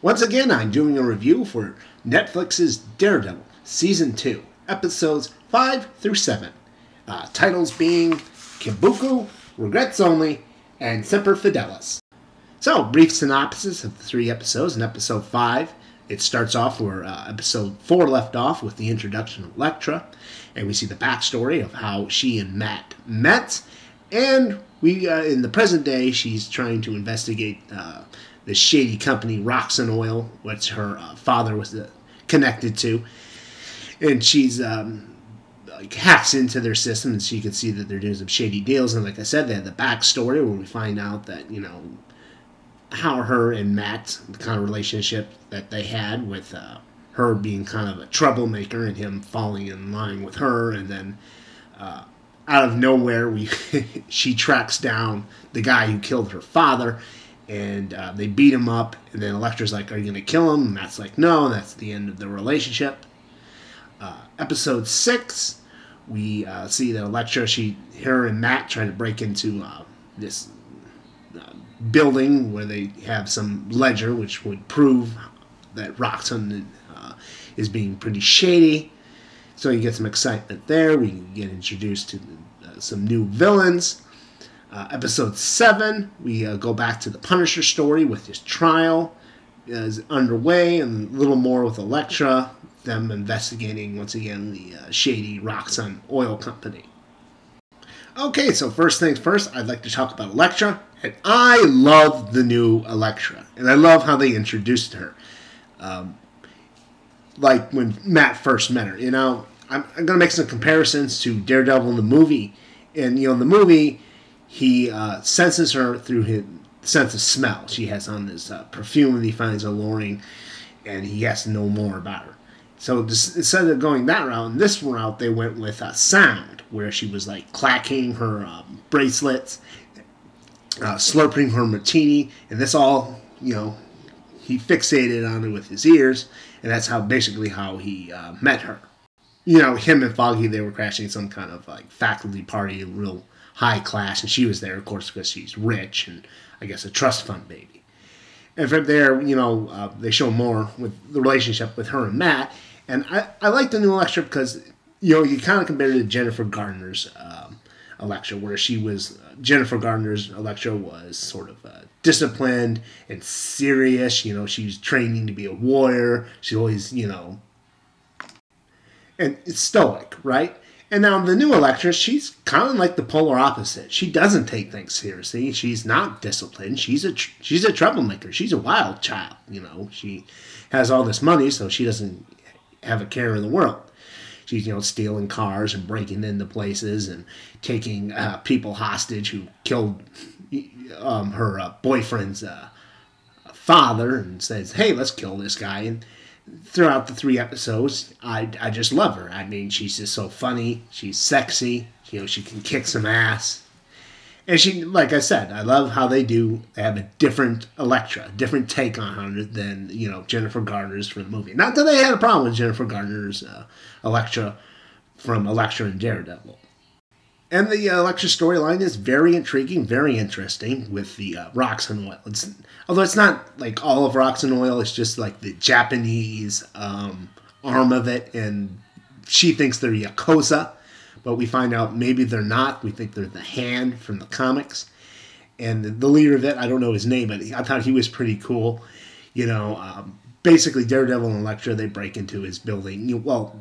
Once again, I'm doing a review for Netflix's Daredevil, Season 2, Episodes 5 through 7. Titles being Kibuku, Regrets Only, and Semper Fidelis. So, brief synopsis of the 3 episodes. In Episode 5, it starts off where Episode 4 left off with the introduction of Elektra, and we see the backstory of how she and Matt met, and we, in the present day, she's trying to investigate the shady company Roxxon Oil, which her father was connected to, and she's hacks into their system, and she can see that they're doing some shady deals. And like I said, they had the backstory where we find out that how her and Matt, the kind of relationship that they had with her being kind of a troublemaker and him falling in line with her, and then out of nowhere she tracks down the guy who killed her father. And they beat him up, and then Elektra's like, "Are you going to kill him?" And Matt's like, "No," and that's the end of the relationship. Episode 6, we see that Elektra, her and Matt try to break into this building where they have some ledger which would prove that Roxxon is being pretty shady. So you get some excitement there. We get introduced to some new villains. Episode 7, we go back to the Punisher story with his trial is underway, and a little more with Elektra, them investigating, once again, the shady Roxxon Oil Company. Okay, so first things first, I'd like to talk about Elektra, and I love the new Elektra, and I love how they introduced her. Like when Matt first met her, I'm going to make some comparisons to Daredevil in the movie, and, in the movie, he senses her through his sense of smell. She has on this perfume that he finds alluring, and he has to know more about her. So instead of going that route, in this route, they went with sound, where she was like clacking her bracelets, slurping her martini, and this all, he fixated on it with his ears, and that's basically how he met her. Him and Foggy, they were crashing some kind of like faculty party, real high class, and she was there, of course, because she's rich and I guess a trust fund baby. And from there, they show more with the relationship with her and Matt. And I like the new Elektra because, you kind of compare it to Jennifer Garner's Elektra, where Jennifer Garner's Elektra was sort of disciplined and serious. She's training to be a warrior. She's always, and it's stoic, right? And now the new Elektra, she's kind of like the polar opposite. She doesn't take things seriously. She's not disciplined. She's a troublemaker. She's a wild child. She has all this money, so she doesn't have a care in the world. She's stealing cars and breaking into places and taking people hostage who killed her boyfriend's father, and says, "Hey, let's kill this guy." And throughout the 3 episodes, I just love her. I mean, she's just so funny. She's sexy. She can kick some ass. And she, like I said, I love how they have a different Elektra, a different take on her than, Jennifer Garner's from the movie. Not that they had a problem with Jennifer Garner's Elektra from Elektra and Daredevil. And the Elektra storyline is very intriguing, very interesting with the Roxxon Oil. Although it's not like all of Roxxon Oil, it's just like the Japanese arm of it, and she thinks they're Yakuza, but we find out maybe they're not. We think they're the Hand from the comics. And the leader of it, I don't know his name, but I thought he was pretty cool. Basically Daredevil and Elektra, they break into his building.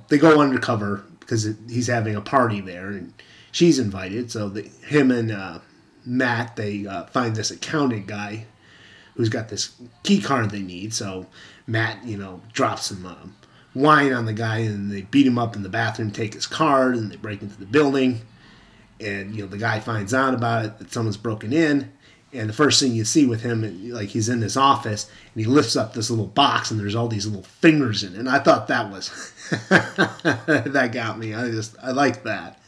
They go undercover because he's having a party there, and she's invited, so him and Matt, they find this accountant guy who's got this key card they need. So Matt, drops some wine on the guy, and they beat him up in the bathroom, take his card, and they break into the building. And, the guy finds out about it, that someone's broken in. And the first thing you see with him, he's in his office, and he lifts up this little box, and there's all these little fingers in it. And I thought that was, that got me. I like that.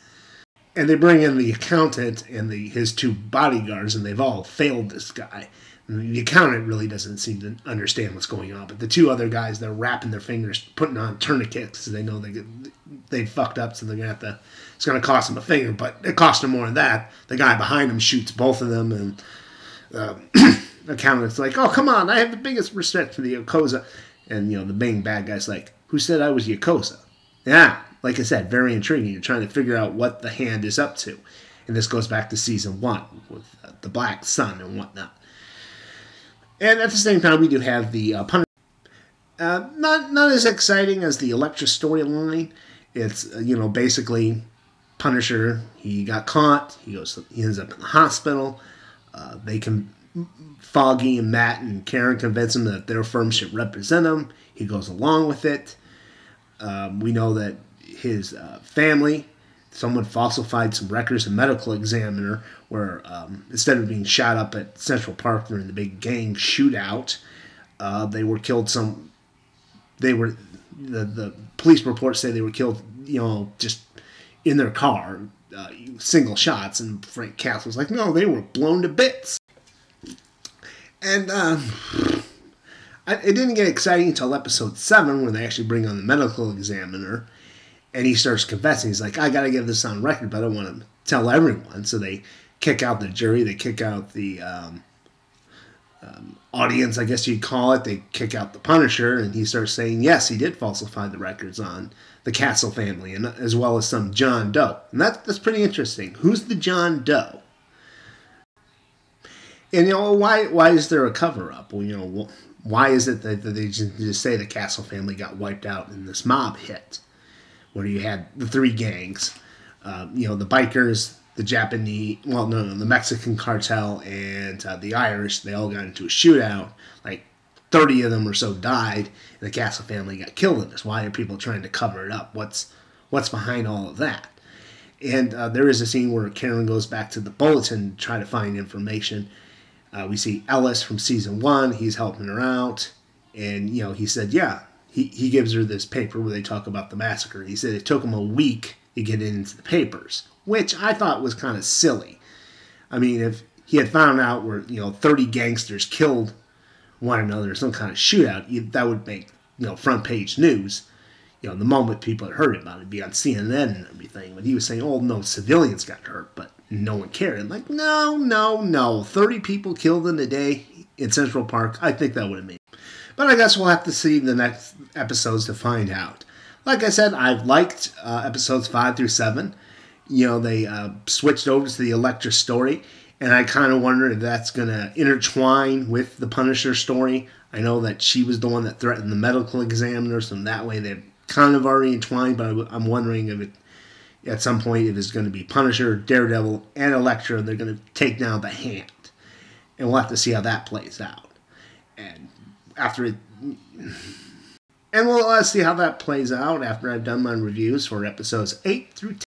And they bring in the accountant and his 2 bodyguards, and they've all failed this guy. And the accountant really doesn't seem to understand what's going on. But the 2 other guys, they're wrapping their fingers, putting on tourniquets, because they know they fucked up, so they're going to have to, it's going to cost them a finger. But it cost them more than that. The guy behind them shoots both of them, and accountant's like, oh, come on, I have the biggest respect for the Yakuza. And, the main bad guy's like, who said I was Yakuza? Yeah, like I said, very intriguing. You're trying to figure out what the Hand is up to. And this goes back to season 1 with the Black Sun and whatnot. And at the same time, we do have the Punisher. Not as exciting as the Elektra storyline. It's, basically Punisher, he got caught. He ends up in the hospital. Foggy and Matt and Karen convince him that their firm should represent him. He goes along with it. We know that his family, someone falsified some records, a medical examiner, where instead of being shot up at Central Park during the big gang shootout, they were killed the police reports say they were killed, just in their car, single shots, and Frank Castle's like, no, they were blown to bits. And it didn't get exciting until episode 7, when they actually bring on the medical examiner, and he starts confessing. He's like, I gotta get this on record, but I don't want to tell everyone. So they kick out the jury, they kick out the audience, I guess you'd call it. They kick out the Punisher, and he starts saying, yes, he did falsify the records on the Castle family, and as well as some John Doe. And that's pretty interesting. Who's the John Doe? And, why is there a cover-up? Well, why is it that they just say the Castle family got wiped out in this mob hit, where you had the 3 gangs, the bikers, the Japanese, the Mexican cartel, and the Irish. They all got into a shootout. Like 30 of them or so died, and the Castle family got killed in this. Why are people trying to cover it up? What's behind all of that? And there is a scene where Karen goes back to the bulletin to try to find information. We see Ellis from season 1. He's helping her out, and he said, yeah, he gives her this paper where they talk about the massacre. He said it took him a week to get it into the papers, which I thought was kind of silly. I mean, if he had found out where 30 gangsters killed one another, some kind of shootout, that would make front page news. The moment people had heard about it, it'd be on CNN and everything. But he was saying, oh no, civilians got hurt, but no one cared. And like, no, 30 people killed in a day in Central Park. I think that would have made it. But I guess we'll have to see the next episodes to find out. Like I said, I've liked episodes 5 through 7. They switched over to the Elektra story, and I kind of wonder if that's going to intertwine with the Punisher story. I know that she was the one that threatened the medical examiner, so that way they're kind of already entwined, but I'm wondering if at some point if it's going to be Punisher, Daredevil, and Elektra, they're going to take down the Hand. And we'll have to see how that plays out. And we'll see how that plays out after I've done my reviews for episodes 8 through 10.